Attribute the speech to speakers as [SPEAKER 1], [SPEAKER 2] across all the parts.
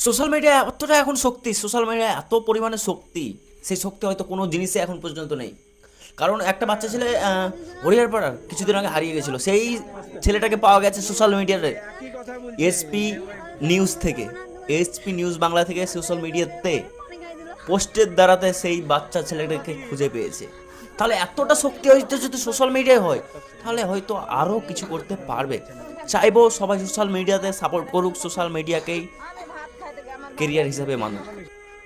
[SPEAKER 1] Social media এতটা এখন শক্তি, social media এত পরিমাণে শক্তি, সেই শক্তি হয়তো কোনো জিনিসে এখন পর্যন্ত নেই। কারণ একটা বাচ্চা ছেলে হরিয়ারপাড়ার কিছুদিন আগে হারিয়ে গেছিলো, সেই ছেলেটাকে পাওয়া গেছে সোশ্যাল মিডিয়াতে, এসপি নিউজ থেকে, এসপি নিউজ বাংলা থেকে সোশ্যাল মিডিয়াতে পোস্টের দ্বারাতে সেই বাচ্চা ছেলেটাকে খুঁজে পেয়েছে। তাহলে এতটা শক্তি হয়তো যদি সোশ্যাল মিডিয়ায় হয়, তাহলে হয়তো আরও কিছু করতে পারবে। চাইবো সবাই সোশ্যাল মিডিয়াতে সাপোর্ট করুক, সোশ্যাল মিডিয়াকেই কেরিয়ার হিসাবে মানুক,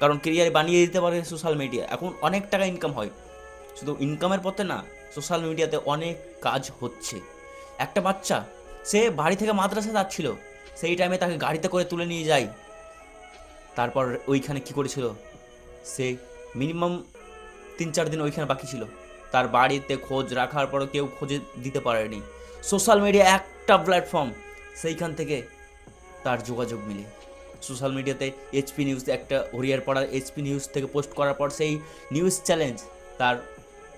[SPEAKER 1] কারণ কেরিয়ার বানিয়ে দিতে পারে সোশ্যাল মিডিয়া। এখন অনেক টাকা ইনকাম হয়, শুধু ইনকামের পথে না, সোশ্যাল মিডিয়াতে অনেক কাজ হচ্ছে। একটা বাচ্চা, সে বাড়ি থেকে মাদ্রাসা যাচ্ছিল, সেই টাইমে তাকে গাড়িতে করে তুলে নিয়ে যায়। তারপর ওইখানে কি করেছিল সে, মিনিমাম 3-4 দিন ওইখানে বাকি ছিল, তার বাড়িতে খোঁজ রাখার পরও কেউ খোঁজে দিতে পারেনি। সোশ্যাল মিডিয়া একটা প্ল্যাটফর্ম, সেইখান থেকে তার যোগাযোগ মিলে। সোশ্যাল মিডিয়াতে এইচপি নিউজ, একটা হরিয়ারপাড়া এইচপি নিউজ থেকে পোস্ট করার পর সেই নিউজ চ্যালেঞ্জ তার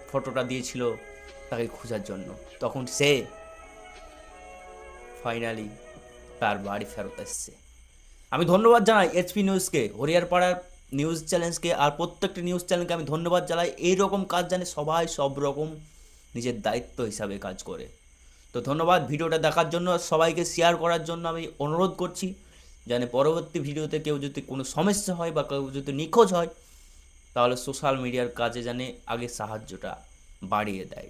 [SPEAKER 1] ফটোটা দিয়েছিল তাকে খোঁজার জন্য, তখন সে ফাইনালি তার বাড়ি ফেরত এসছে। আমি ধন্যবাদ জানাই এইচপি নিউজকে, হরিয়ারপাড়ার নিউজ চ্যালেঞ্জকে, আর প্রত্যেকটা নিউজ চ্যানেলকে আমি ধন্যবাদ জানাই। এইরকম কাজ জানে সবাই সব রকম নিজের দায়িত্ব হিসাবে কাজ করে। তো ধন্যবাদ ভিডিওটা দেখার জন্য, সবাইকে শেয়ার করার জন্য আমি অনুরোধ করছি, যেন পরবর্তী ভিডিওতে কেউ যদি কোনো সমস্যা হয় বা কেউ যদি নিখোঁজ হয়, তাহলে সোশ্যাল মিডিয়ার কাজে যেন আগে সাহায্যটা বাড়িয়ে দেয়।